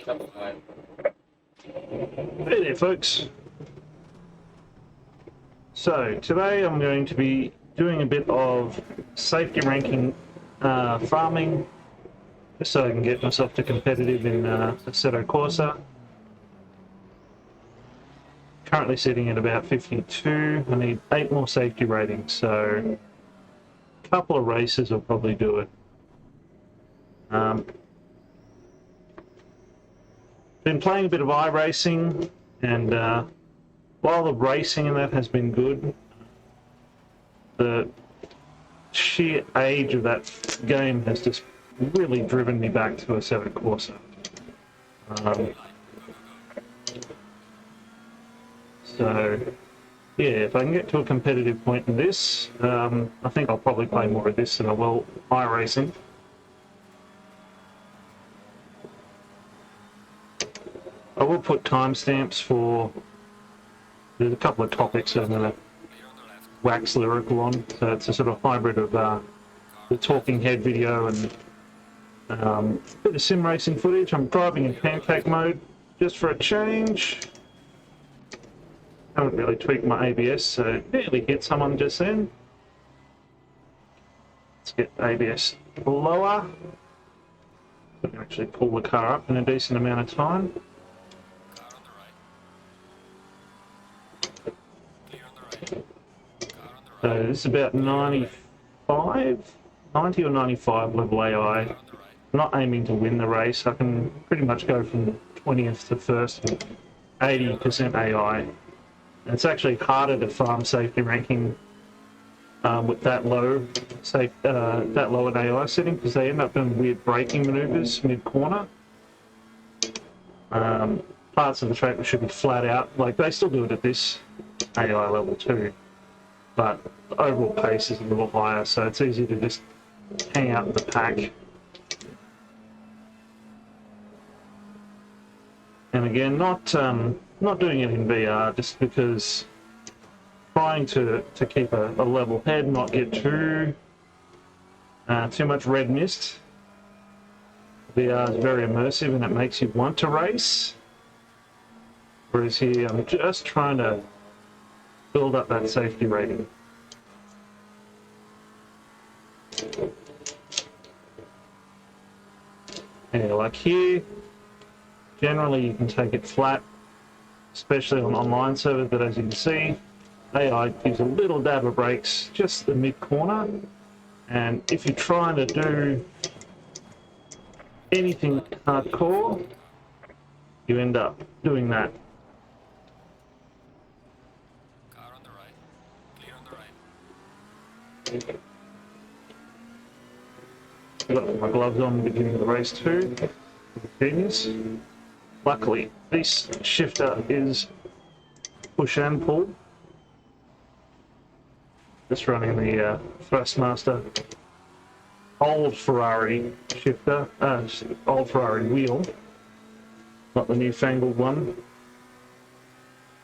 Hey there folks. So today I'm going to be doing a bit of safety ranking farming just so I can get myself to competitive in Assetto Corsa. Currently sitting at about 52. I need 8 more safety ratings, so a couple of races will probably do it. Been playing a bit of iRacing, and while the racing in that has been good, the sheer age of that game has just really driven me back to Assetto Corsa. So yeah, if I can get to a competitive point in this, I think I'll probably play more of this than I will iRacing. I will put timestamps for, there's a couple of topics that I'm going to wax lyrical on, so it's a sort of hybrid of the talking head video and a bit of sim racing footage. I'm driving in pancake mode just for a change. Haven't really tweaked my ABS, so nearly hit someone just then. Let's get ABS lower. I can actually pull the car up in a decent amount of time. So this is about 90 or 95 level AI. I'm not aiming to win the race. I can pretty much go from 20th to 1st with 80% AI. And it's actually harder to farm safety ranking with that low an AI setting, because they end up doing weird braking maneuvers mid-corner. Parts of the track should be flat out. Like, they still do it at this AI level too, but the overall pace is a little higher, so it's easy to just hang out in the pack. And again, not doing it in VR just because trying to keep a level head, not get too much red mist. VR is very immersive and it makes you want to race, whereas here I'm just trying to build up that safety rating. Yeah, like here, generally you can take it flat, especially on online servers, but as you can see, AI gives a little dab of brakes just the mid-corner, and if you're trying to do anything hardcore, you end up doing that. I've got my gloves on at the beginning of the race too. Genius. Luckily, this shifter is push and pull. Just running the Thrustmaster old Ferrari shifter, old Ferrari wheel, not the newfangled one.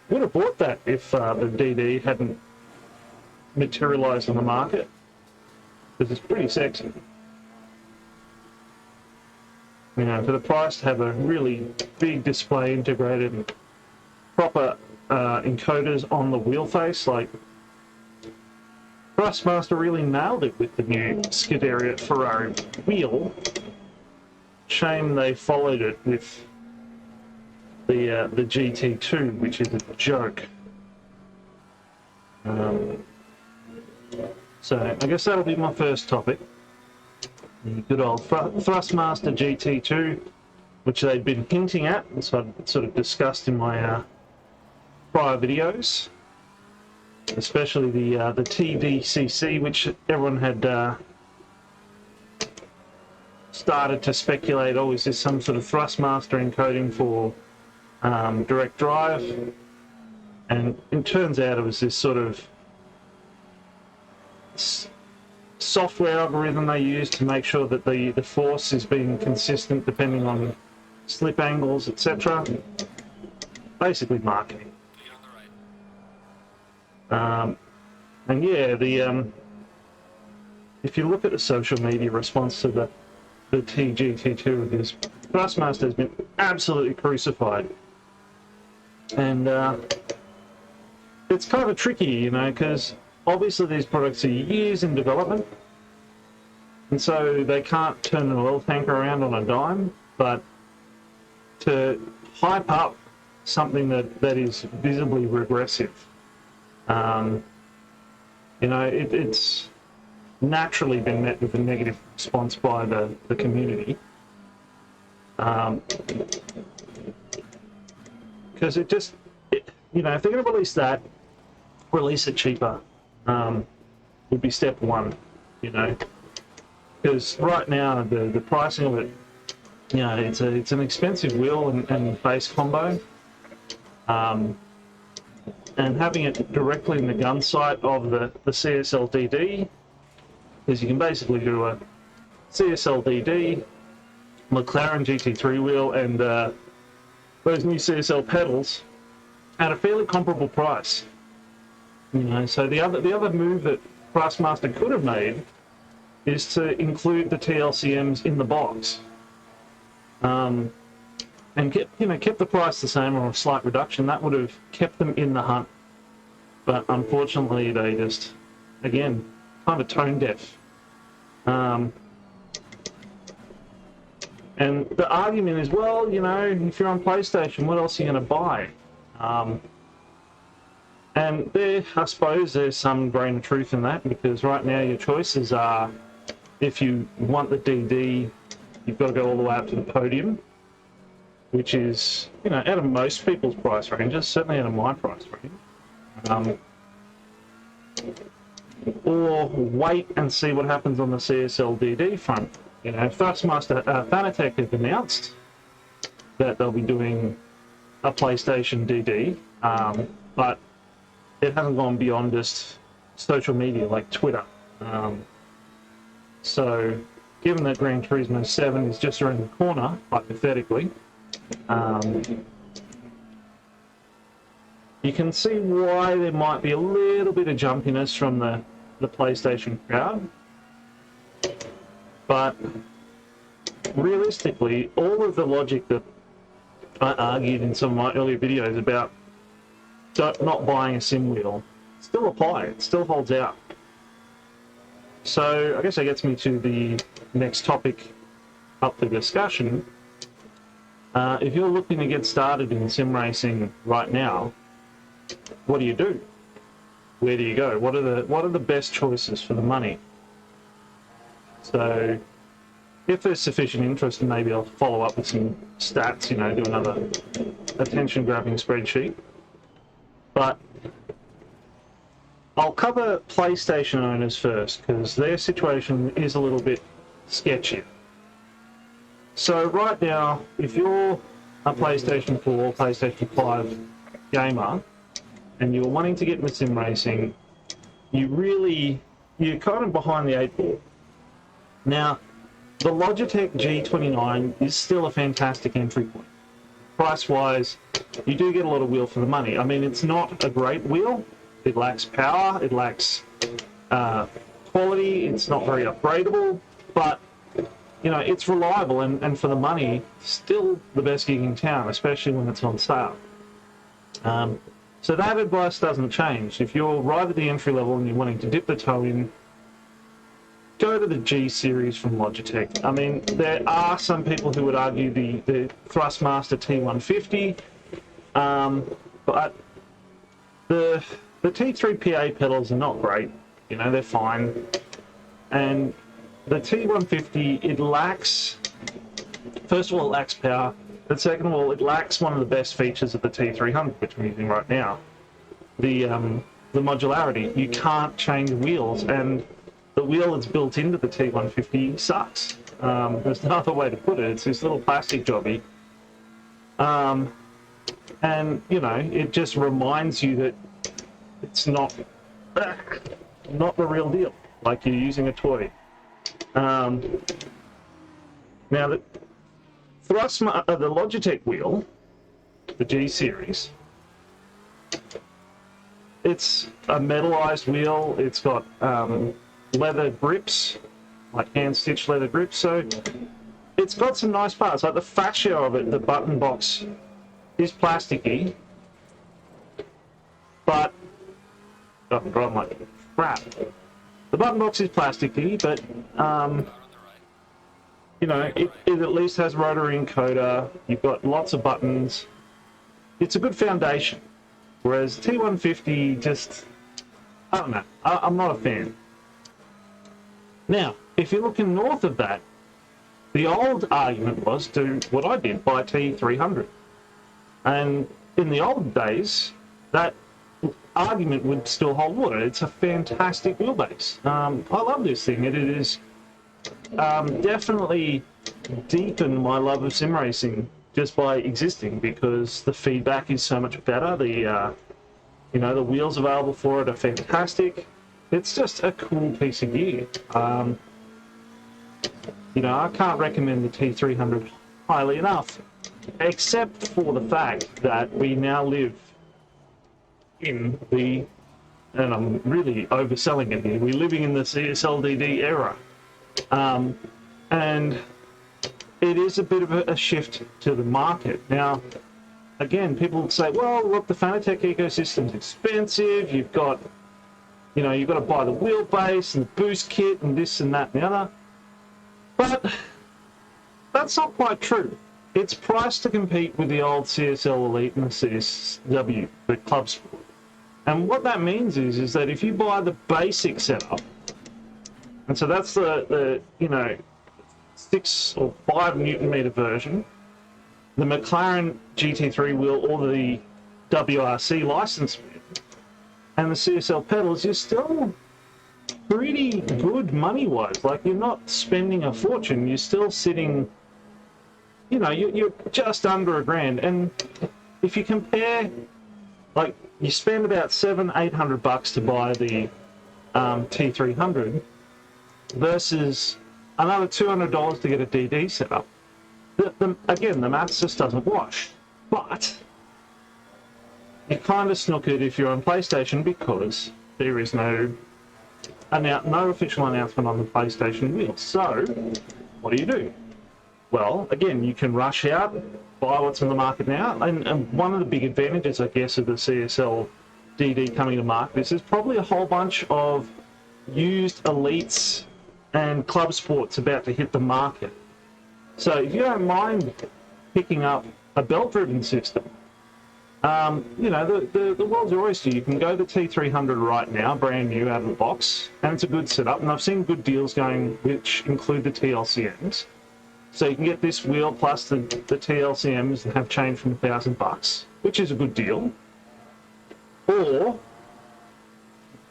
Would have bought that if the DD hadn't materialised on the market, because it's pretty sexy. You know, for the price to have a really big display integrated and proper encoders on the wheel face, like Thrustmaster really nailed it with the new Scuderia Ferrari wheel. Shame they followed it with the GT2, which is a joke. So I guess that'll be my first topic. The good old Thrustmaster GT2, which they've been hinting at, and so I've sort of discussed in my prior videos, especially the TDCC, which everyone had started to speculate, oh, is this some sort of Thrustmaster encoding for direct drive? And it turns out it was this sort of software algorithm they use to make sure that the force is being consistent depending on slip angles, etc. Basically marketing. And yeah, if you look at the social media response to the TGT2, it is Thrustmaster has been absolutely crucified. And it's kind of tricky, you know, because obviously these products are years in development, and so they can't turn an oil tanker around on a dime, but to hype up something that is visibly regressive, you know, it's naturally been met with a negative response by the community. Because you know, if they're going to release that, release it cheaper, would be step one, you know. Because right now, the pricing of it, you know, it's an expensive wheel and base combo. And having it directly in the gun sight of the CSL DD, is you can basically do a CSL DD, McLaren GT3 wheel, and those new CSL pedals at a fairly comparable price. You know, so the other move that Thrustmaster could have made is to include the T-LCMs in the box, and kept the price the same or a slight reduction. That would have kept them in the hunt. But unfortunately, they just, again, kind of tone deaf. And the argument is, well, you know, if you're on PlayStation, what else are you going to buy? And there, I suppose there's some grain of truth in that, because right now your choices are, if you want the DD, you've got to go all the way up to the podium, which is, you know, out of most people's price ranges, certainly out of my price range. Or wait and see what happens on the CSL DD front. You know, Thrustmaster, Fanatec have announced that they'll be doing a PlayStation DD, but it hasn't gone beyond just social media like Twitter. So, given that Gran Turismo 7 is just around the corner, hypothetically, you can see why there might be a little bit of jumpiness from the PlayStation crowd. But realistically, all of the logic that I argued in some of my earlier videos about not buying a sim wheel still apply. It still holds out. So I guess that gets me to the next topic up for discussion. If you're looking to get started in sim racing right now, what do you do? Where do you go? What are the best choices for the money? So if there's sufficient interest, maybe I'll follow up with some stats, you know, do another attention-grabbing spreadsheet. But I'll cover PlayStation owners first, because their situation is a little bit sketchy. So right now, if you're a PlayStation 4 or PlayStation 5 gamer, and you're wanting to get into sim racing, you're kind of behind the 8 ball. Now, the Logitech G29 is still a fantastic entry point. Price-wise, you do get a lot of wheel for the money. I mean, it's not a great wheel. It lacks power, it lacks quality, it's not very upgradable, but, you know, it's reliable, and for the money, still the best gig in town, especially when it's on sale. So that advice doesn't change. If you're right at the entry level and you're wanting to dip the toe in, go to the G series from Logitech. I mean, there are some people who would argue the Thrustmaster T150, but the T3 PA pedals are not great. You know, they're fine. And the T150, it lacks, first of all, it lacks power. But second of all, it lacks one of the best features of the T300, which I'm using right now. The modularity. You can't change wheels, and the wheel that's built into the T150 sucks. There's no other way to put it. It's this little plastic jobby. And, you know, it just reminds you that it's not the real deal, like you're using a toy. Now, the Logitech wheel, the G series, it's a metallized wheel. It's got leather grips, like hand-stitched leather grips, so it's got some nice parts, like the fascia of it, the button box is plasticky, but doesn't drive like crap. The button box is plasticky, but you know, it at least has rotary encoder. You've got lots of buttons. It's a good foundation. Whereas T150 just, I don't know, I'm not a fan. Now, if you're looking north of that, the old argument was do what I did, buy T300. And in the old days, that argument would still hold water. It's a fantastic wheelbase. I love this thing. It is definitely deepened my love of sim racing just by existing, because the feedback is so much better. The you know, the wheels available for it are fantastic. It's just a cool piece of gear. You know, I can't recommend the T300 highly enough, except for the fact that we now live in the, and I'm really overselling it here, we're living in the CSL DD era. And it is a bit of a shift to the market. Now, again, people would say, well, look, the Fanatec ecosystem's expensive, you've got, you know, you've got to buy the wheelbase and the boost kit and this and that and the other. But that's not quite true. It's priced to compete with the old CSL Elite and the CSW, the Club Sport. And what that means is that if you buy the basic setup, and so that's the you know, 6 or 5 Newton meter version, the McLaren GT3 wheel or the WRC license wheel, and the CSL pedals, you're still pretty good money-wise. Like, you're not spending a fortune. You're still sitting, you know, you're just under $1,000. And if you compare, like, you spend about $700-800 to buy the T300 versus another $200 to get a DD setup. Again, the maths just doesn't wash. But you kind of snook it if you're on PlayStation, because there is no official announcement on the PlayStation wheel. So, what do? Well, again, you can rush out, buy what's in the market now, and one of the big advantages, I guess, of the CSL DD coming to market is there's probably a whole bunch of used elites and club sports about to hit the market. So if you don't mind picking up a belt-driven system, you know, the world's your oyster. You can go the T300 right now, brand new out of the box, and it's a good setup. And I've seen good deals going, which include the T-LCMs. So you can get this wheel plus the T-LCMs and have change from $1,000, which is a good deal. Or,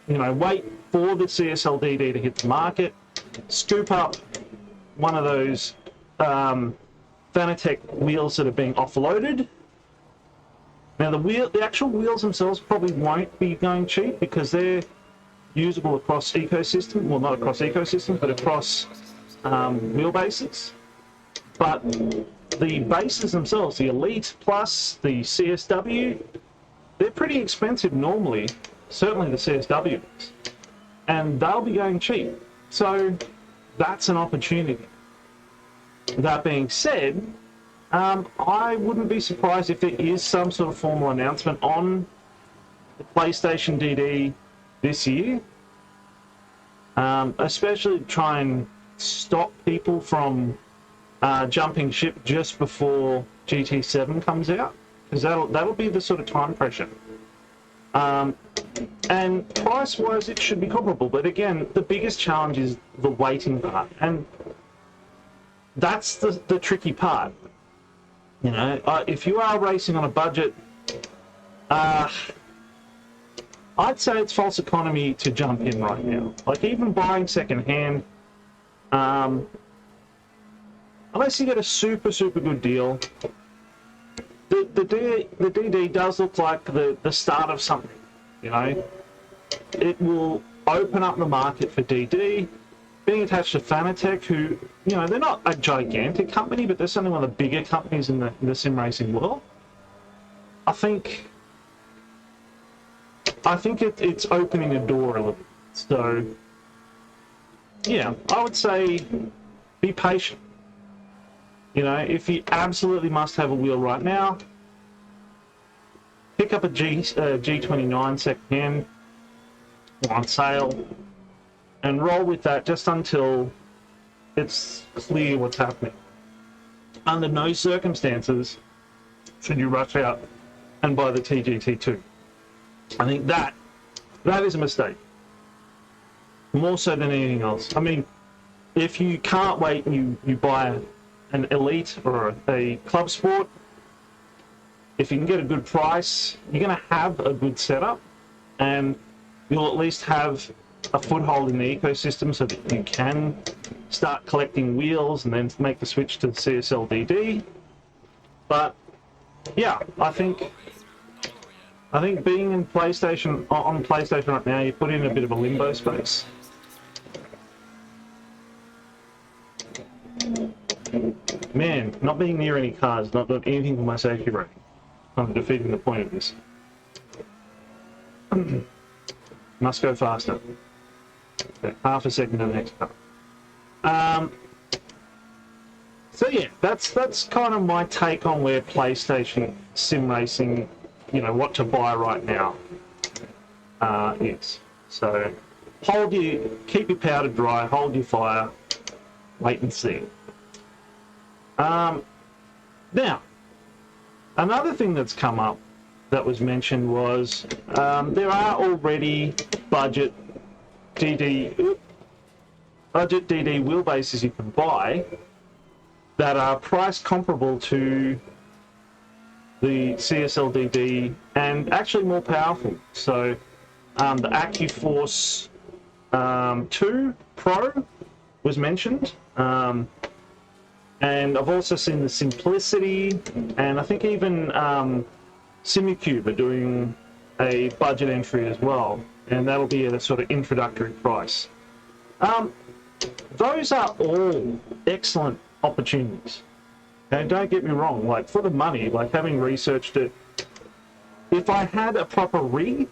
you know, wait for the CSL DD to hit the market, scoop up one of those Fanatec wheels that are being offloaded. Now the actual wheels themselves probably won't be going cheap, because they're usable across ecosystem, well, not across ecosystems, but across wheelbases. But the bases themselves, the Elite plus the CSW, they're pretty expensive normally, certainly the CSWs, and they'll be going cheap. So that's an opportunity. That being said, I wouldn't be surprised if there is some sort of formal announcement on the PlayStation DD this year, especially to try and stop people from jumping ship just before GT7 comes out, because that'll be the sort of time pressure. And price-wise, it should be comparable, but again, the biggest challenge is the waiting part, and that's the tricky part. You know, if you are racing on a budget, I'd say it's false economy to jump in right now. Like, even buying second-hand, unless you get a super good deal, the DD does look like the start of something. You know, it will open up the market for DD. Being attached to Fanatec, who, you know, they're not a gigantic company, but they're certainly one of the bigger companies in the sim racing world. I think it's opening a door a little bit. So, yeah, I would say be patient. You know, if you absolutely must have a wheel right now, pick up a G29 secondhand on sale and roll with that just until it's clear what's happening. Under no circumstances should you rush out and buy the TGT2. I think that is a mistake, more so than anything else. I mean, if you can't wait and you buy an Elite or a Club Sport, if you can get a good price, you're going to have a good setup, and you'll at least have a foothold in the ecosystem so that you can start collecting wheels and then make the switch to the CSL DD. But yeah, I think being in PlayStation, on PlayStation right now, you put in a bit of a limbo space. Man, not being near any cars, not doing anything for my safety rating. I'm defeating the point of this. Must go faster. Okay, half a second to the next car. So yeah, that's kind of my take on where PlayStation sim racing, you know, what to buy right now is. So keep your powder dry, hold your fire, wait and see. Now, another thing that's come up that was mentioned was there are already budget DD wheelbases you can buy that are price comparable to the CSL DD and actually more powerful. So the AccuForce 2 Pro was mentioned. And I've also seen the Simplicity, and I think even Simcube are doing a budget entry as well, and that'll be at a sort of introductory price. Those are all excellent opportunities. Okay, don't get me wrong, like for the money, like having researched it, if I had a proper rig,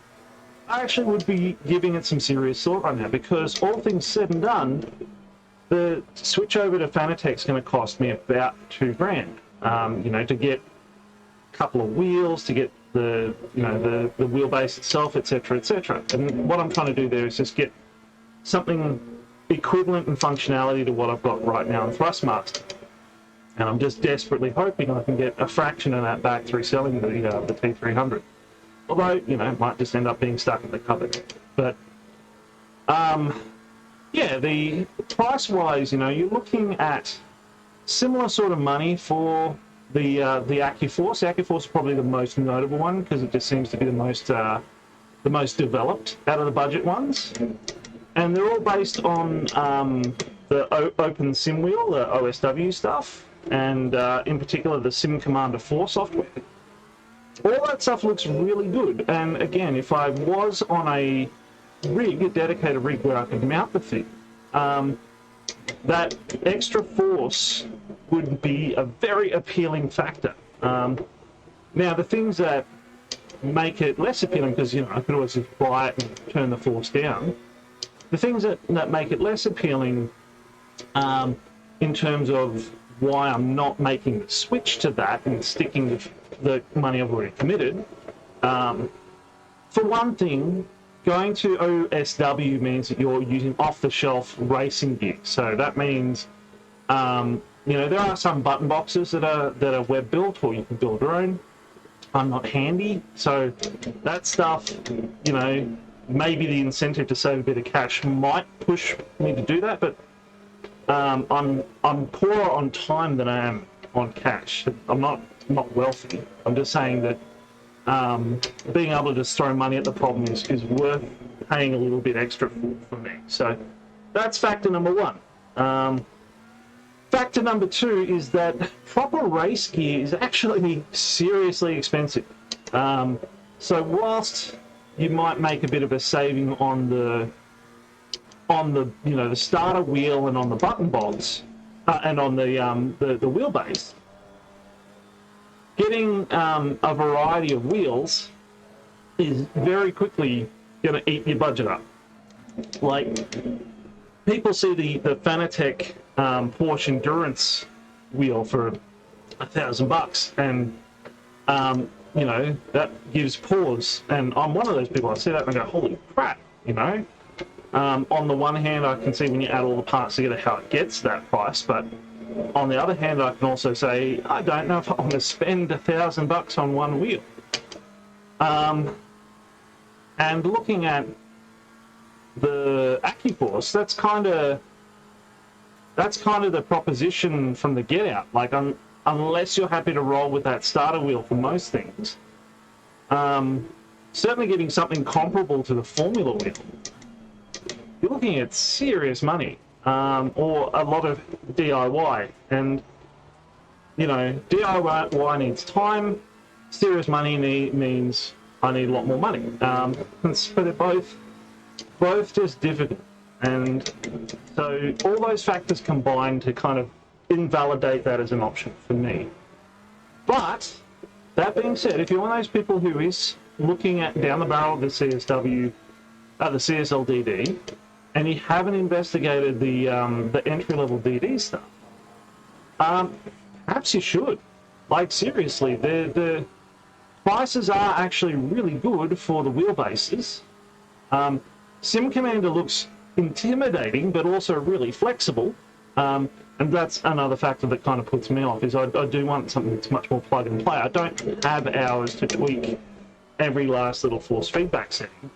I actually would be giving it some serious thought right now, because all things said and done, the switch over to Fanatec's going to cost me about $2,000. You know, to get a couple of wheels, to get the wheelbase itself, etc., etc. And what I'm trying to do there is just get something equivalent in functionality to what I've got right now in Thrustmaster. And I'm just desperately hoping I can get a fraction of that back through selling the T300. Although, you know, it might just end up being stuck in the cupboard. But yeah, the price-wise, you know, you're looking at similar sort of money for the AccuForce. The AccuForce is probably the most notable one because it just seems to be the most developed out of the budget ones, and they're all based on the Open Sim Wheel, the OSW stuff, and in particular the Sim Commander 4 software. All that stuff looks really good, and again, if I was on a dedicated rig where I could mount the thing, that extra force would be a very appealing factor. Now, the things that make it less appealing, because, you know, I could always just buy it and turn the force down. The things that make it less appealing in terms of why I'm not making the switch to that and sticking with the money I've already committed. For one thing, going to OSW means that you're using off-the-shelf racing gear. So that means, you know, there are some button boxes that are web-built, or you can build your own. I'm not handy, so that stuff, you know, maybe the incentive to save a bit of cash might push me to do that, but I'm poorer on time than I am on cash. I'm not wealthy. I'm just saying that being able to just throw money at the problem is worth paying a little bit extra for me. So that's factor number one. Factor number two is that proper race gear is actually seriously expensive. So whilst you might make a bit of a saving on the you know, the starter wheel and on the button box and on the wheelbase, getting a variety of wheels is very quickly going to eat your budget up. Like, people see the Fanatec Porsche Endurance wheel for $1,000, and you know, that gives pause. And I'm one of those people. I see that and I go, holy crap, you know. On the one hand, I can see when you add all the parts together how it gets that price, but on the other hand, I can also say I don't know if I want to spend $1,000 on one wheel. And looking at the AccuForce, that's kind of the proposition from the get out. Like, unless you're happy to roll with that starter wheel for most things, certainly getting something comparable to the Formula wheel, you're looking at serious money, or a lot of DIY. And you know, DIY needs time. Serious money means I need a lot more money. So they're both just difficult. And so all those factors combine to kind of invalidate that as an option for me. But that being said, if you're one of those people who is looking at down the barrel of the CSL DD, and you haven't investigated the entry-level DD stuff, perhaps you should. Like, seriously, the prices are actually really good for the wheelbases. Sim Commander looks intimidating, but also really flexible. And that's another factor that kind of puts me off, is I do want something that's much more plug and play. I don't have hours to tweak every last little force feedback setting.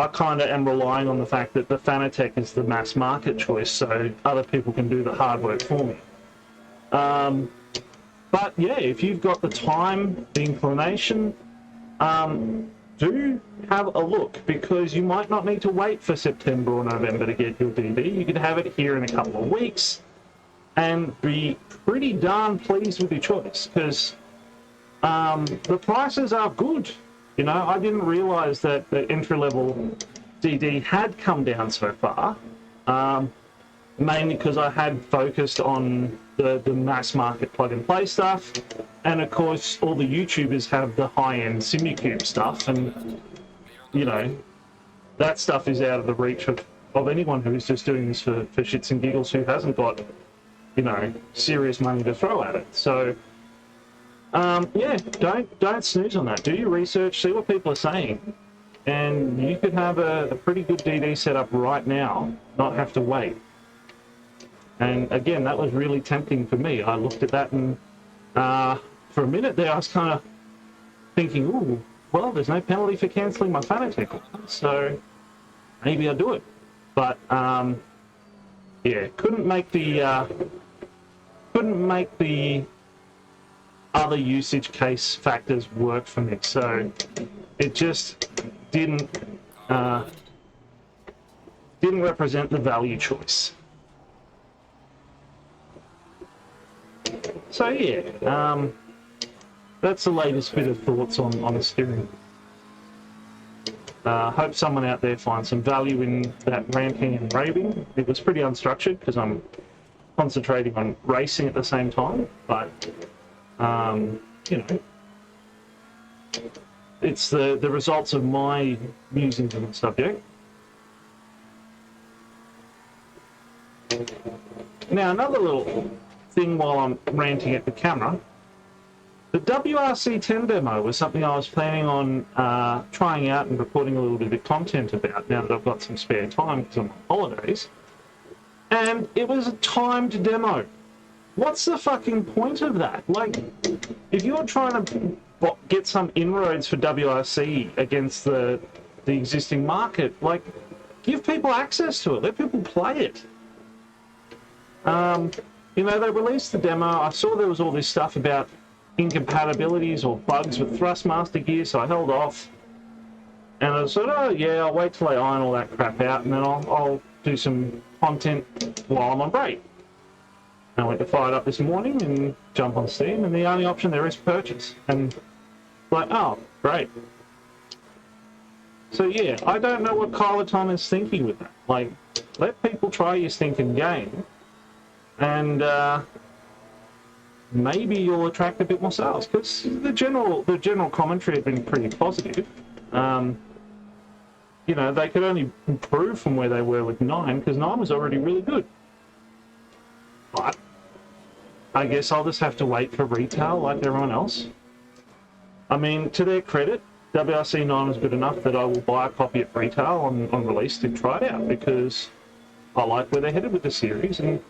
I kind of am relying on the fact that the Fanatec is the mass market choice, so other people can do the hard work for me. But yeah, if you've got the time, the inclination, do have a look, because you might not need to wait for September or November to get your DD. You could have it here in a couple of weeks and be pretty darn pleased with your choice, because the prices are good. You know, I didn't realise that the entry-level DD had come down so far, mainly because I had focused on the mass market plug-and-play stuff, and of course all the YouTubers have the high-end Simucube stuff, and, you know, that stuff is out of the reach of anyone who is just doing this for shits and giggles, who hasn't got, you know, serious money to throw at it. So yeah, don't snooze on that. Do your research, see what people are saying, and you could have a pretty good DD set up right now, not have to wait. And again, that was really tempting for me. I looked at that, and for a minute there I was kind of thinking, ooh, well, there's no penalty for cancelling my Fanatec, so maybe I'll do it. But yeah, couldn't make the other usage case factors work for me, so it just didn't represent the value choice. So yeah, that's the latest bit of thoughts on the steering. Hope someone out there finds some value in that ranting and raving. It was pretty unstructured because I'm concentrating on racing at the same time, but you know, it's the results of my musings on the subject. Now, another little thing while I'm ranting at the camera, the WRC10 demo was something I was planning on trying out and recording a little bit of content about now that I've got some spare time because I'm on holidays. And it was a timed demo. What's the fucking point of that? Like, if you're trying to get some inroads for WRC against the existing market, like, give people access to it. Let people play it. You know, they released the demo. I saw there was all this stuff about incompatibilities or bugs with Thrustmaster gear, so I held off. And I thought, oh yeah, I'll wait till I iron all that crap out, and then I'll do some content while I'm on break. And I went to fire it up this morning and jump on Steam, and the only option there is purchase. And like, oh, great. So yeah, I don't know what Kyloton is thinking with that. Like, let people try your stinking game, and maybe you'll attract a bit more sales, because the general commentary had been pretty positive. You know, they could only improve from where they were with 9, because 9 was already really good. But I guess I'll just have to wait for retail like everyone else. I mean, to their credit, WRC 9 was good enough that I will buy a copy at retail on release to try it out, because I like where they're headed with the series, and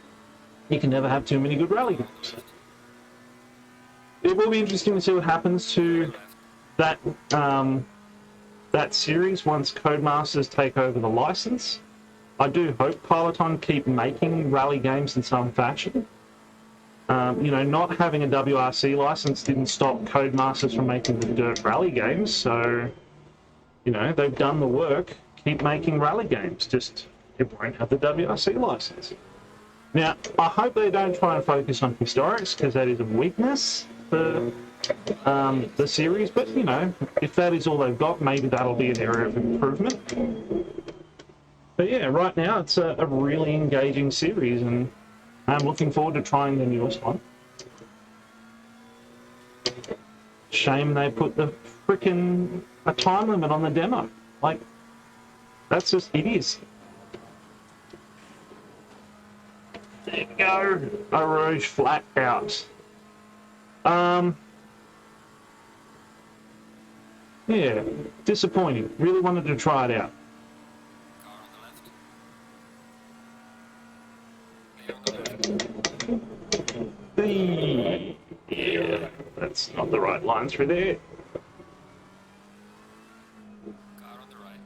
you can never have too many good rally games. It will be interesting to see what happens to that that series once Codemasters take over the license. I do hope Peloton keep making rally games in some fashion. You know, not having a WRC license didn't stop Codemasters from making the dirt rally games, so, you know, they've done the work. Keep making rally games, just it won't have the WRC license. Now, I hope they don't try and focus on historics, because that is a weakness for the series, but, you know, if that is all they've got, maybe that'll be an area of improvement. But yeah, right now it's a really engaging series, and I'm looking forward to trying the newest one. Shame they put the frickin' a time limit on the demo. Like, that's just idiocy. There we go. A Rouge flat out. Yeah, disappointing. Really wanted to try it out. Yeah, that's not the right line through there. Car on the right.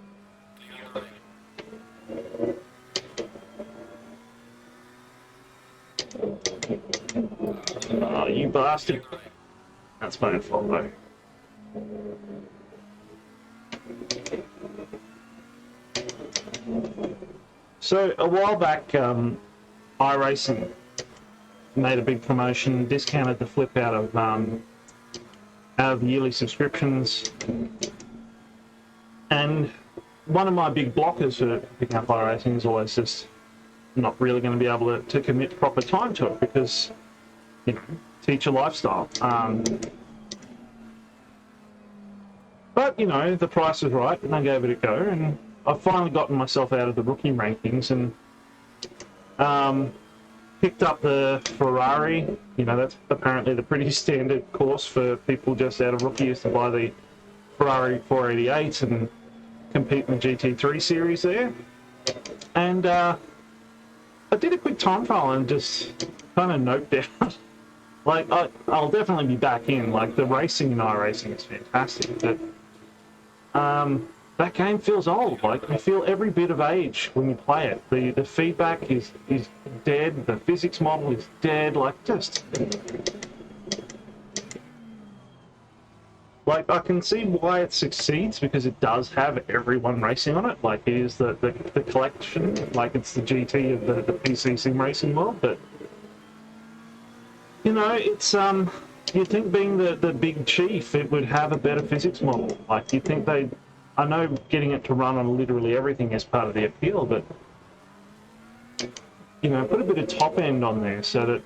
Oh, you bastard. That's my fault, though. So, a while back, iRacing made a big promotion, discounted the flip out of yearly subscriptions, and one of my big blockers for picking up iRacing is always just not really going to be able to commit proper time to it, because, you know, teacher lifestyle. But, you know, the price was right, and I gave it a go, and I've finally gotten myself out of the rookie rankings, and picked up the Ferrari. You know, that's apparently the pretty standard course for people just out of rookie, is to buy the Ferrari 488 and compete in the GT3 series there. And I did a quick time trial and just kind of note down, like, I'll definitely be back in. Like, the racing in iRacing is fantastic, but that game feels old. Like, you feel every bit of age when you play it. The feedback is dead. The physics model is dead. Like, just... Like, I can see why it succeeds, because it does have everyone racing on it. Like, it is the collection. Like, it's the GT of the PC Simracing world. But, you know, it's... You'd think, being the big chief, it would have a better physics model. Like, you'd think they'd... I know getting it to run on literally everything is part of the appeal, but, you know, put a bit of top end on there so that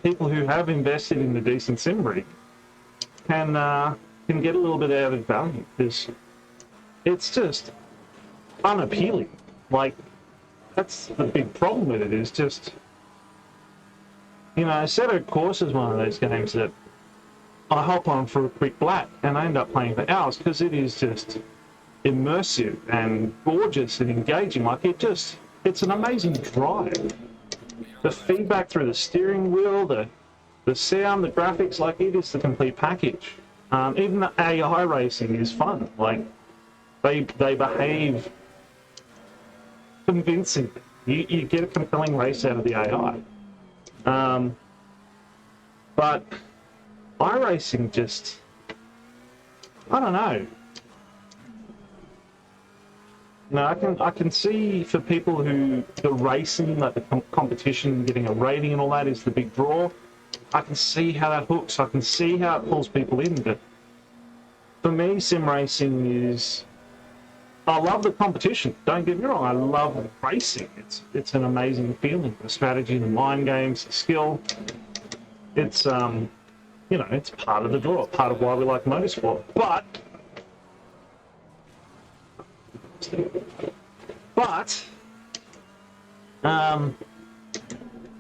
people who have invested in a decent sim rig can get a little bit out of value, because it's just unappealing. Like, that's the big problem with it, is just, you know, Assetto Corsa is one of those games that I hop on for a quick lap and I end up playing for hours, because it is just immersive and gorgeous and engaging. Like, it's an amazing drive. The feedback through the steering wheel, the sound, the graphics, like, it is the complete package. Even the AI racing is fun. Like, they behave convincingly. You get a compelling race out of the AI. But iRacing just, I don't know. No, I can see, for people who the racing, like the competition, getting a rating and all that is the big draw. I can see how that hooks. I can see how it pulls people in. But for me, sim racing is, I love the competition. Don't get me wrong. I love racing. It's an amazing feeling. The strategy, the mind games, the skill. It's you know, it's part of the draw, part of why we like motorsport. But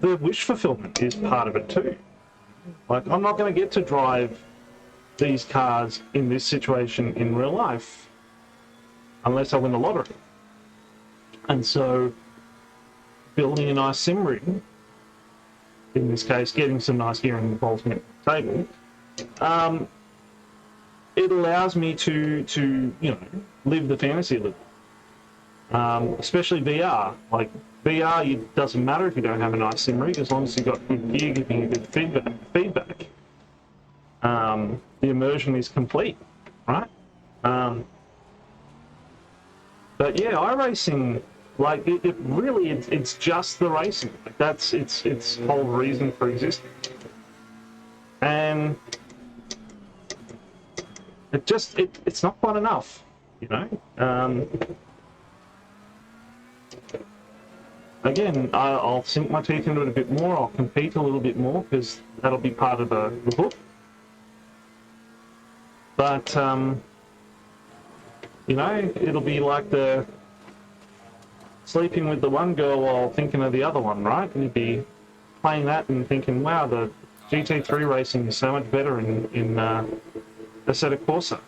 the wish fulfillment is part of it too. Like, I'm not going to get to drive these cars in this situation in real life unless I win the lottery. And so building a nice sim rig, in this case getting some nice gear and bolts on the table, it allows me to you know, live the fantasy a little. Especially VR. Like, VR, it doesn't matter if you don't have a nice sim rig, as long as you've got good gear giving you good feedback. The immersion is complete, right? But yeah, iRacing, like, it really, it's just the racing. Like, that's its whole reason for existing. And it's not quite enough, you know? Again, I'll sink my teeth into it a bit more, I'll compete a little bit more, because that'll be part of the book. But, you know, it'll be like the sleeping with the one girl while thinking of the other one, right? You'd be playing that and thinking, wow, the GT3 racing is so much better in Assetto Corsa.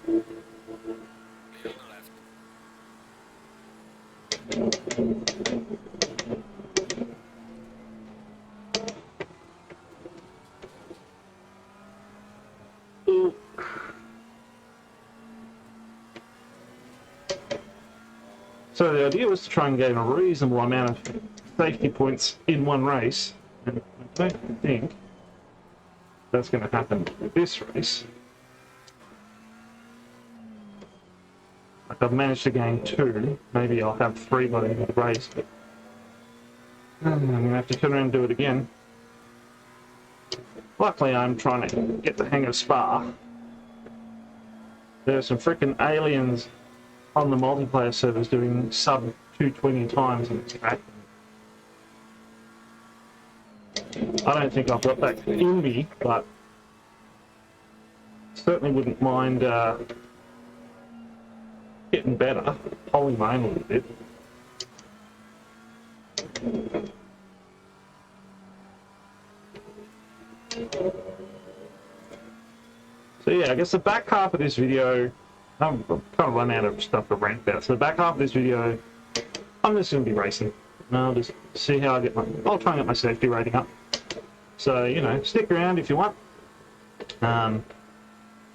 So the idea was to try and gain a reasonable amount of safety points in one race, and I don't think that's going to happen with this race. Like, I've managed to gain 2, maybe I'll have 3 by the end of the race, but I'm going to have to turn around and do it again. Luckily, I'm trying to get the hang of Spa. There are some freaking aliens on the multiplayer servers doing sub 220 times in this track. I don't think I've got that in me, but certainly wouldn't mind getting better, holding my own a little bit. So yeah, I guess the back half of this video, I'm kind of run out of stuff to rant about. So the back half of this video, I'm just going to be racing. And I'll just see how I get I'll try and get my safety rating up. So, you know, stick around if you want.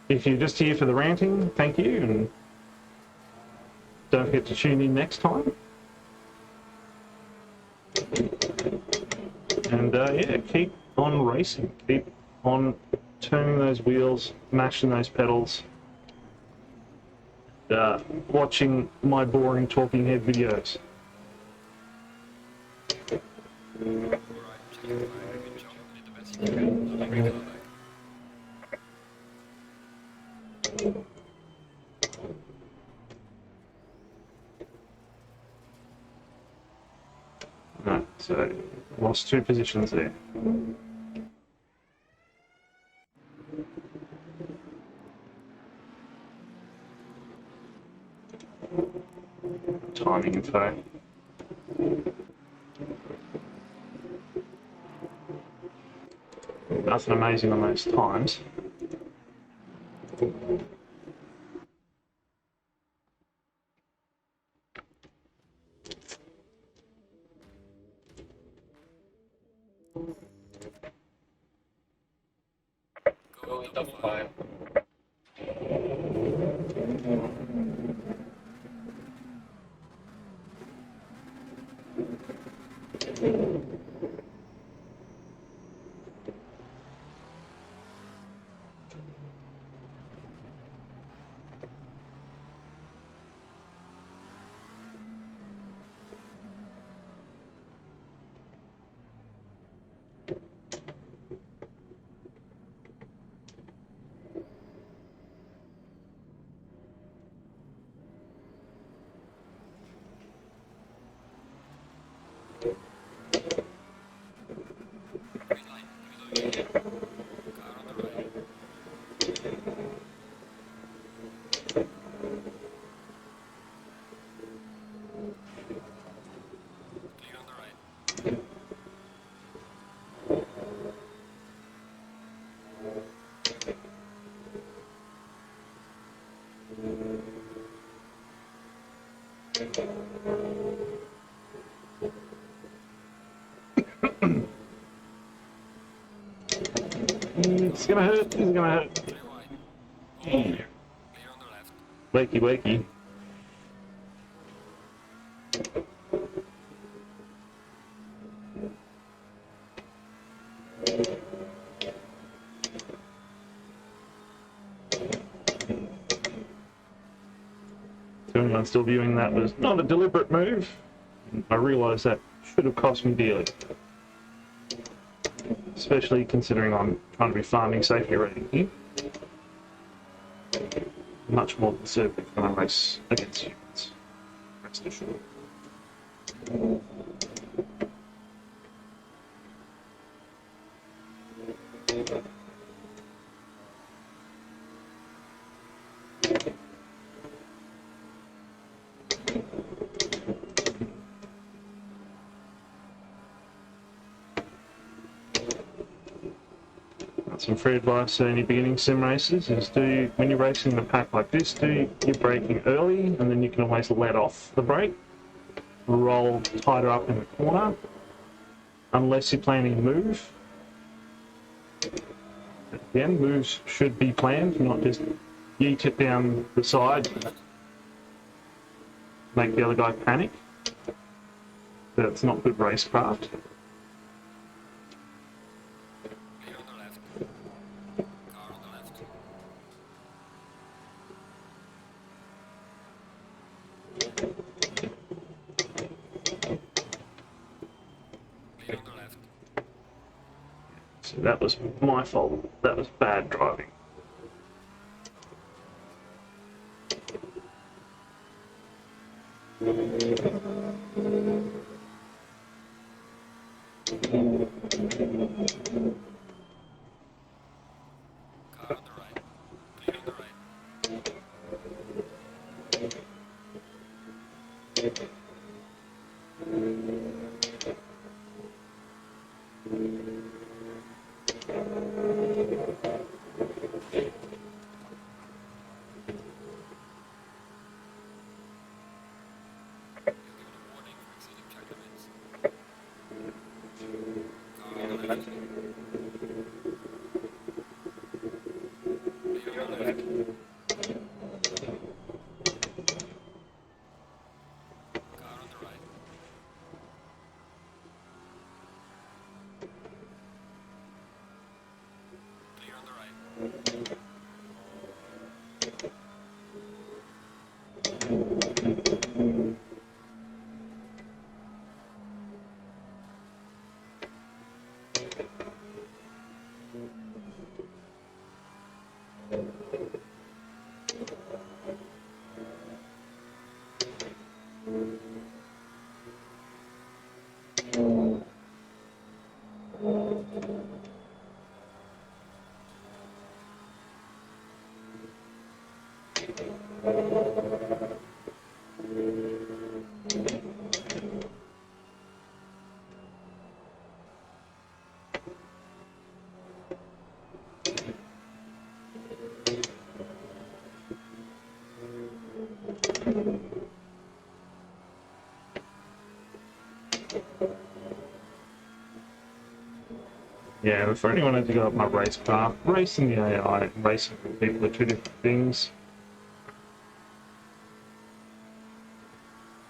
If you're just here for the ranting, thank you, and don't forget to tune in next time. And yeah, keep on racing, keep on turning those wheels, mashing those pedals, watching my boring talking head videos. Right, so lost 2 positions there. Timing info. Nothing amazing on those times. Going top 5. It's gonna hurt. It's gonna hurt. Clear on the left. Wakey, wakey. To anyone still viewing that was not a deliberate move. I realise that should have cost me dearly. Especially considering I'm trying to be farming safety rating here. Much more conservative when I race against humans. Rest assured. Some free advice to any beginning sim racers is when you're racing in a pack like this, do your braking early, and then you can always let off the brake. Roll tighter up in the corner, unless you're planning a move. Again, moves should be planned, not just yeet it down the side, make the other guy panic. That's not good racecraft. So that was my fault. That was bad driving. Yeah, for anyone who got up my racecraft, racing the AI and racing with people are two different things.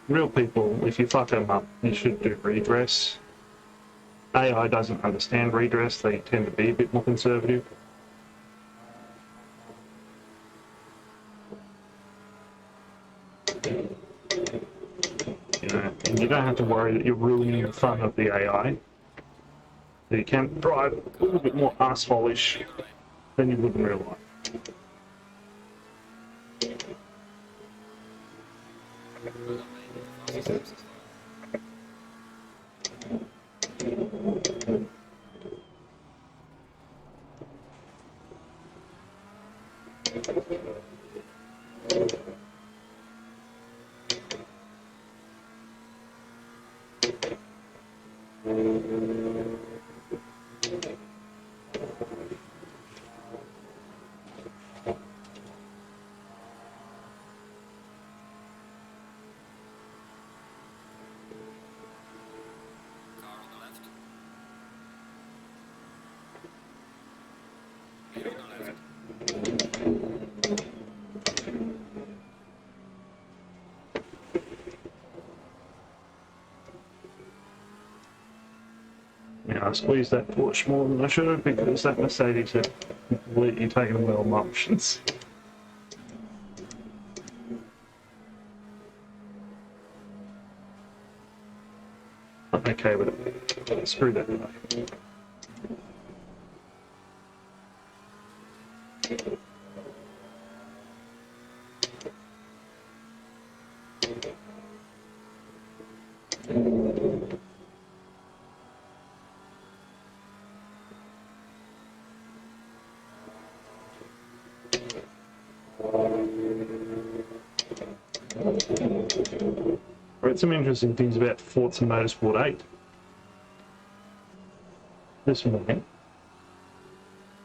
Real people, if you fuck them up, you should do redress. AI doesn't understand redress, they tend to be a bit more conservative. You know, and you don't have to worry that you're ruining the fun of the AI. You can drive a little bit more asshole-ish than you would in real life. Yeah, I squeezed that Porsche more than I should have because that Mercedes had completely taken away all my options. I'm okay with it. Screw that guy. Read some interesting things about Forza Motorsport 8 this morning.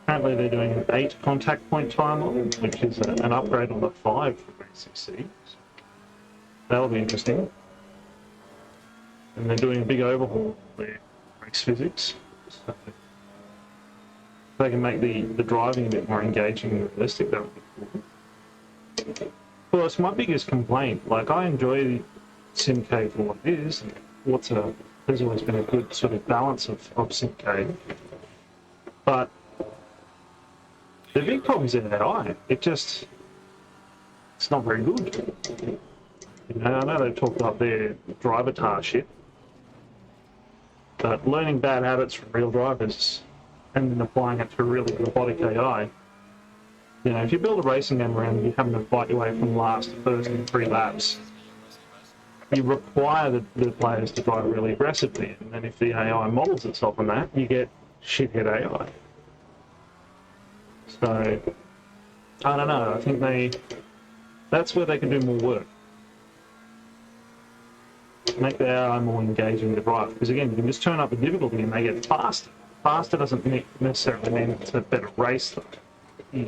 Apparently they're doing an 8 contact point timer, which is an upgrade on the 5 from ACC. That'll be interesting. And they're doing a big overhaul of their race physics. So if they can make the driving a bit more engaging and realistic, that would be cool. Well, it's my biggest complaint. Like, I enjoy Simcade for what it is, and Forza has always been a good sort of balance of Simcade. But the big problem is in AI. It's not very good. You know, I know they've talked about their driver shit, but learning bad habits from real drivers and then applying it to really robotic AI. You know, if you build a racing game around you having to fight your way from last to first in 3 laps, you require the players to drive really aggressively, and then if the AI models itself on that, you get shithead AI. So, I don't know, I think that's where they can do more work. Make the AI more engaging to drive, because again, you can just turn up the difficulty and they get faster. Faster doesn't necessarily mean it's a better race though. Yeah.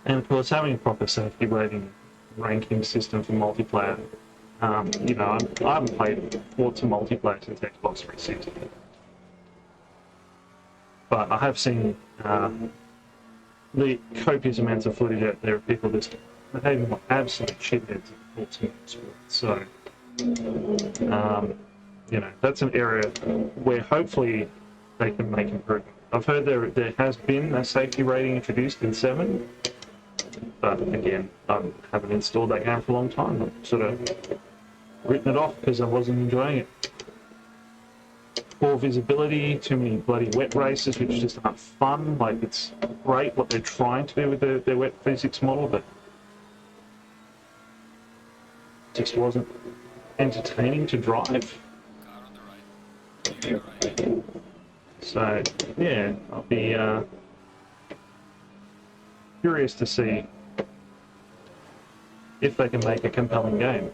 And of course, having a proper safety rating ranking system for multiplayer. You know, I haven't played Forza multiplayer since Xbox 360, but I have seen the copious amounts of footage out there of people just behaving like absolute shitheads in Forza Motorsport. So, you know, that's an area where hopefully they can make improvement. I've heard there has been a safety rating introduced in 7. But again, I haven't installed that game for a long time. I've sort of written it off because I wasn't enjoying it. Poor visibility, too many bloody wet races, which just aren't fun. Like, it's great what they're trying to do with their wet physics model, but it just wasn't entertaining to drive. So, yeah, I'll be curious to see if they can make a compelling game.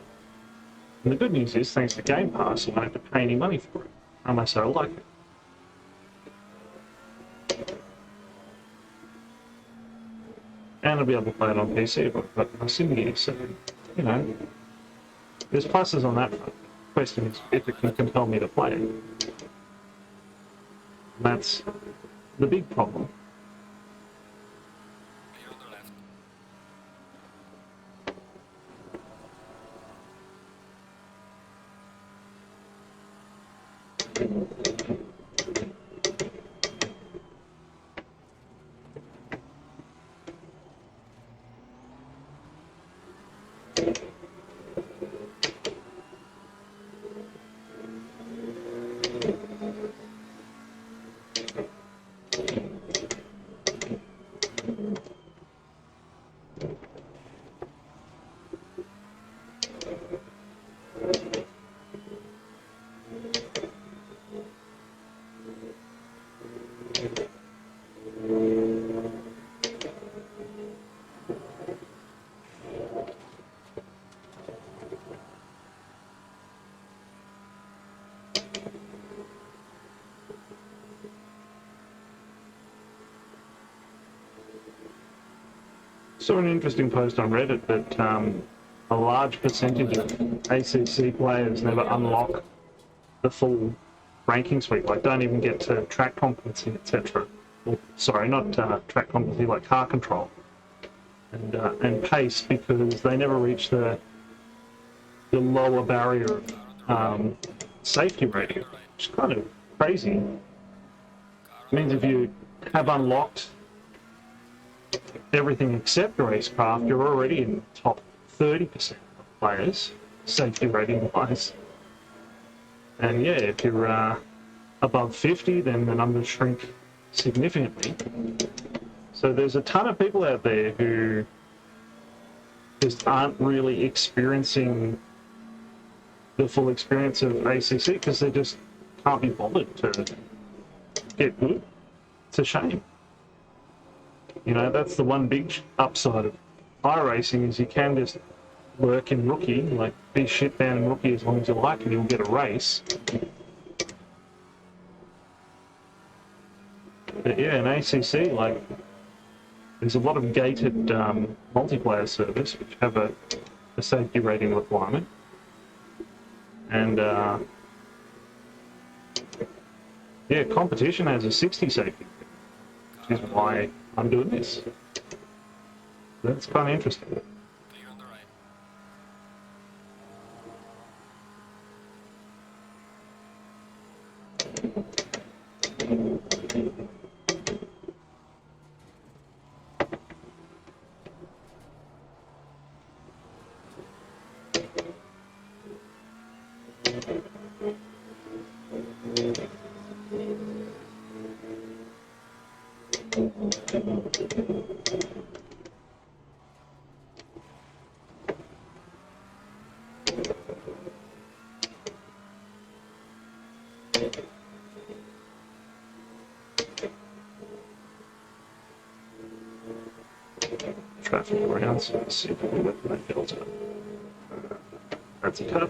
And the good news is, thanks to Game Pass, I won't have to pay any money for it, unless I like it. And I'll be able to play it on PC if I've got my sim gear, so, you know, there's pluses on that front. The question is if it can compel me to play it. And that's the big problem. Saw an interesting post on Reddit that a large percentage of ACC players never unlock the full ranking suite, like don't even get to track competency, etc. Sorry, not track competency, like car control. and pace, because they never reach the lower barrier of safety rating, which is kind of crazy. It means if you have unlocked everything except racecraft, you're already in the top 30% of players, safety rating wise. And yeah, if you're above 50, then the numbers shrink significantly. So there's a ton of people out there who just aren't really experiencing the full experience of ACC because they just can't be bothered to get good. It's a shame. You know, that's the one big upside of iRacing, is you can just work in rookie, like be shit down in rookie as long as you like, and you'll get a race. But yeah, in ACC, like, there's a lot of gated multiplayer servers which have a safety rating requirement. And yeah, competition has a 60 safety rating, which is why I'm doing this. That's kind of interesting. Clear on the right. Traffic around, so let's see if we can get that delta. That's a cut.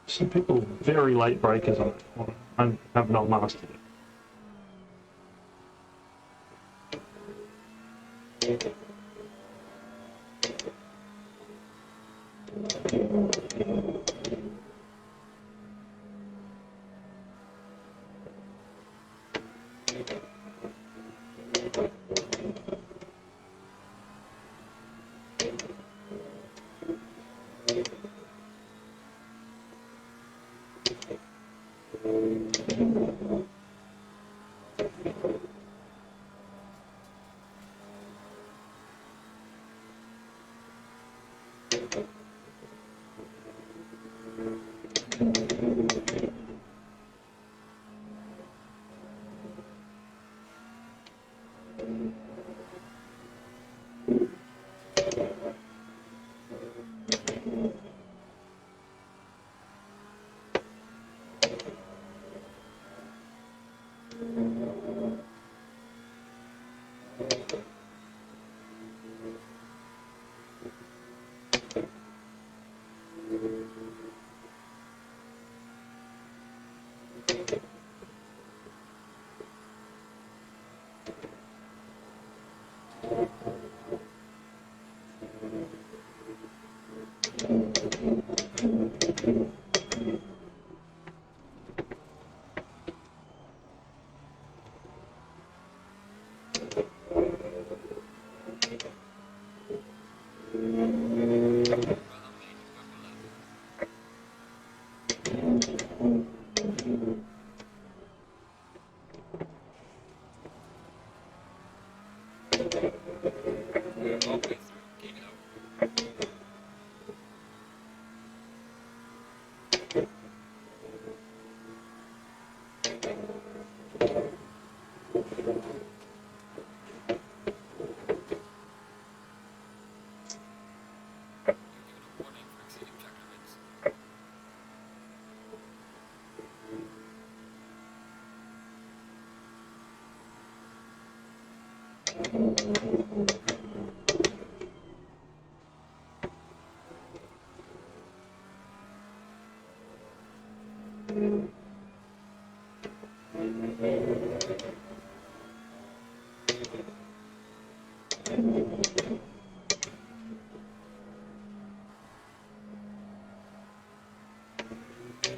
Some people very late breakers on it. I have not mastered it.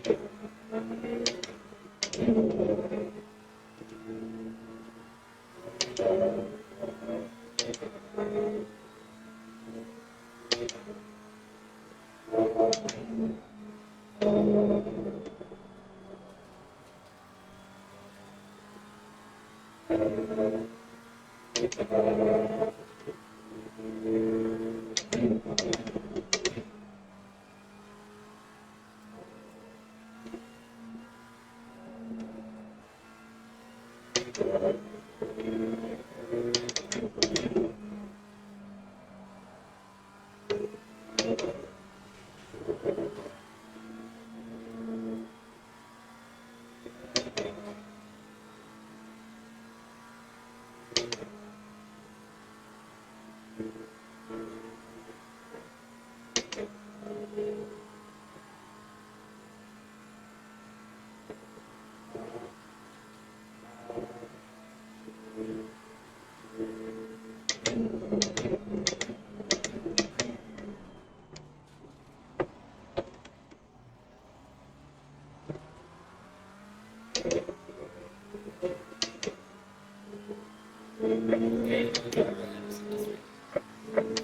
Okay,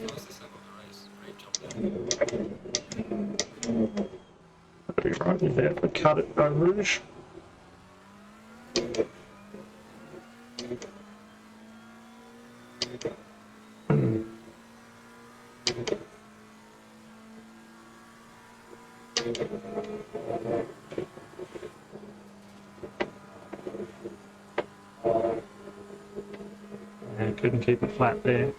fastest lap of the race. Great job there. Be right in there for cut it Eau Rouge. And couldn't keep it flat there.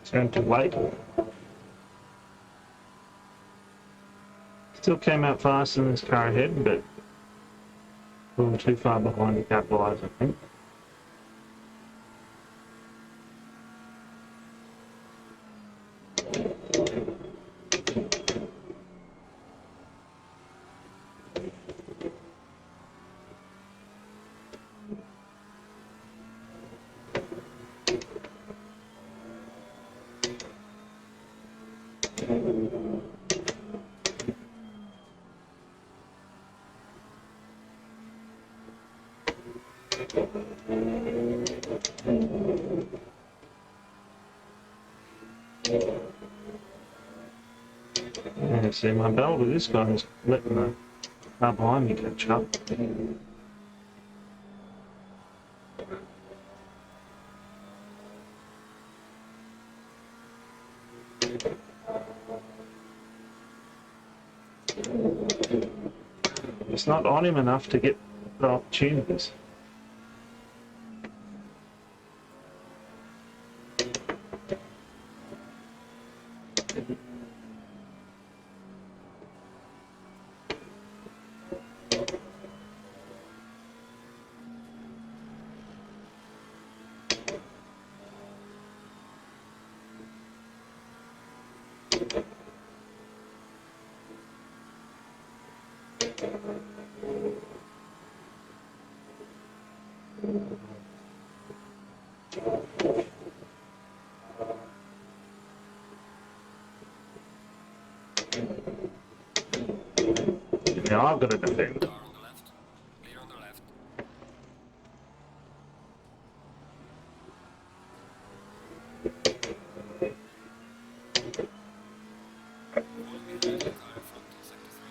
Turn to white. Still came out faster than this car ahead, but a little too far behind to capitalise, I think. Yeah, see, my battle with this guy is letting the car behind me catch up. It's not on him enough to get the opportunities. Now I've got to defend. Car on the left. Clear on the left. Hold behind the car in front in sector 3.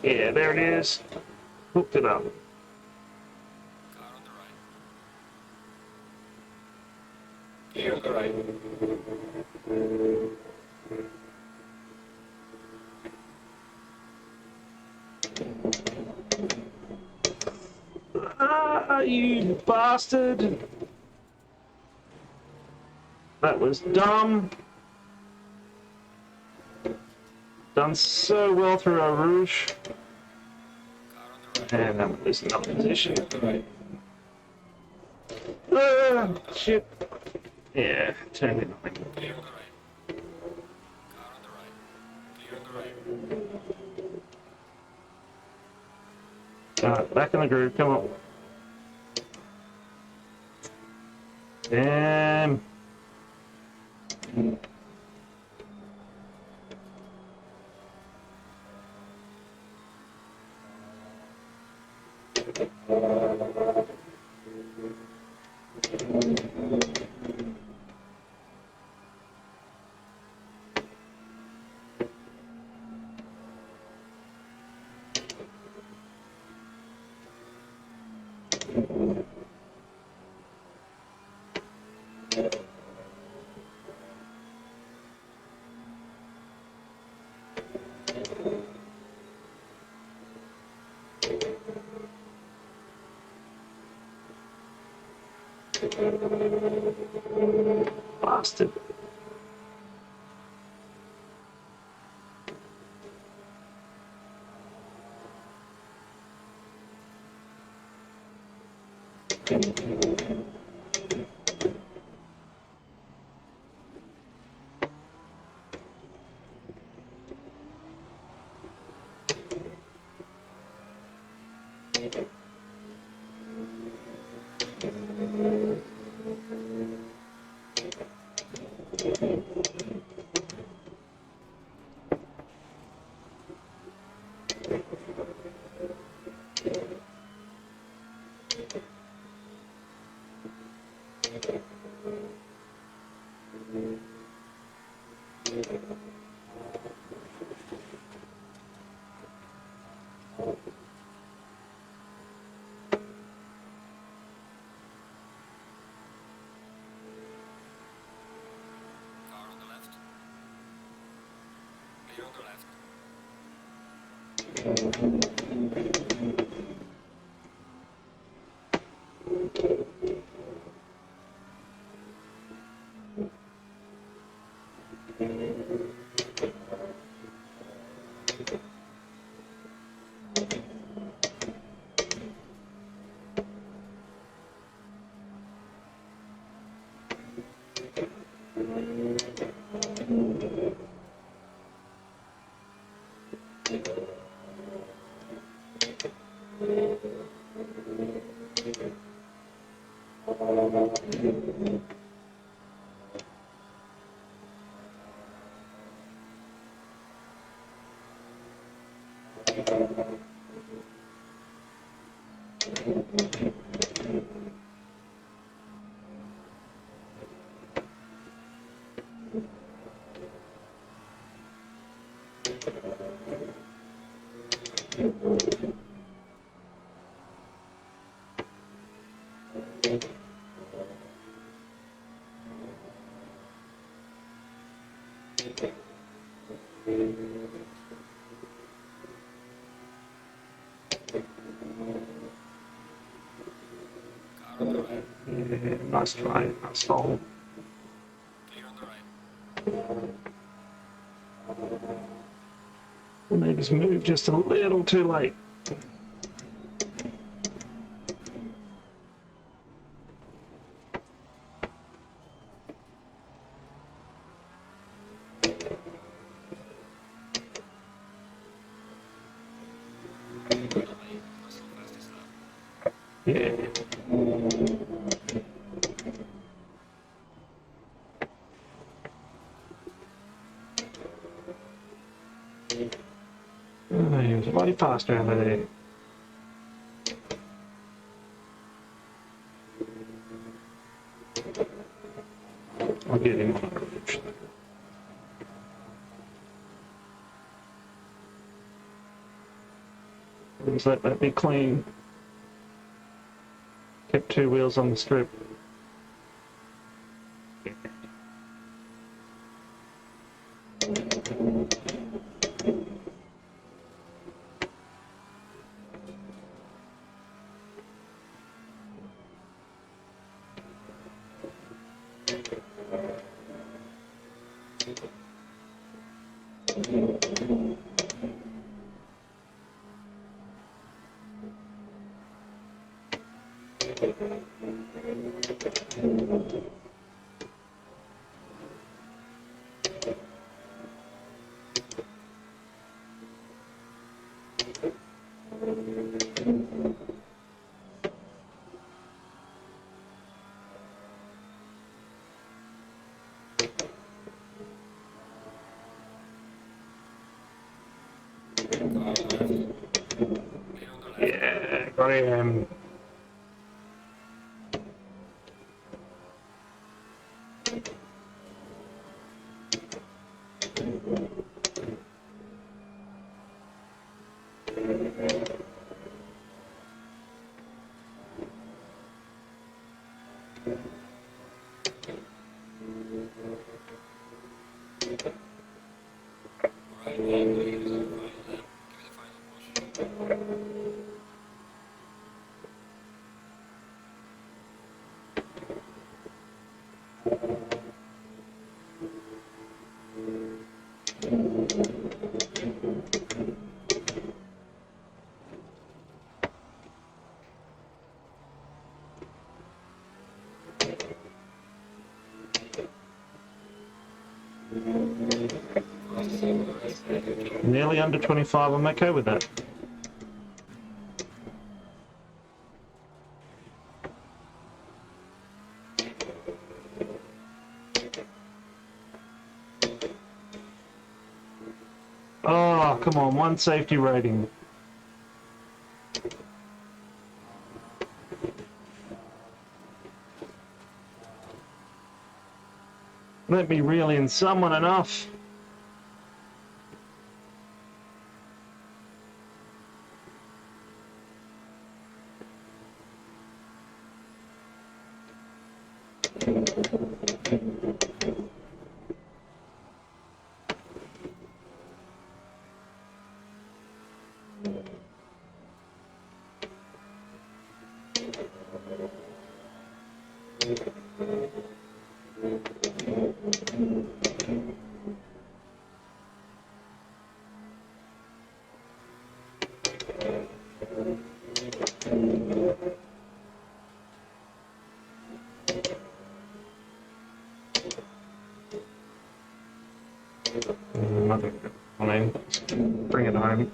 Yeah, there it is. Hooked it up. Car on the right. Clear on the right. Ah, you bastard! That was dumb. Done so well through our rouge. Car on the right. And that was another position. Clear on the right. Ah, shit. Yeah, turned it on. Clear on the right. Car on the right. Clear on the right. Alright, back in the groove, come on. Damn. Bastard. Car on the left. Clear on the left. Car on the right. Yeah, nice try, nice hole. Clear on the right. Maybe just moved just a little too late. That's how fast is that? Yeah. Oh, he was a bloody faster over there. I'll get him on a ridge. Just let that be clean. Kept two wheels on the strip. Car left. Clear on the left. Yeah, got him. Alright, I'm gonna give this a final lap. Give it a final push. Nearly under 25, I'm okay with that. Oh, come on, one safety rating. Let me reel in someone enough. Nothing. I mean, bring it home.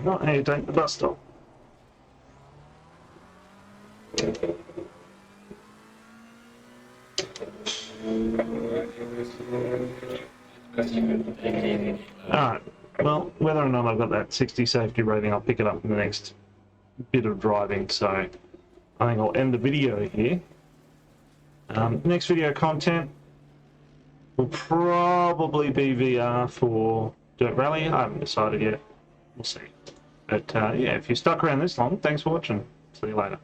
Not how you take the bus stop. Alright, well, whether or not I've got that 60 safety rating, I'll pick it up in the next bit of driving, so I think I'll end the video here. Next video content will probably be VR for Dirt Rally. I haven't decided yet. We'll see. But yeah, if you stuck around this long, thanks for watching. See you later.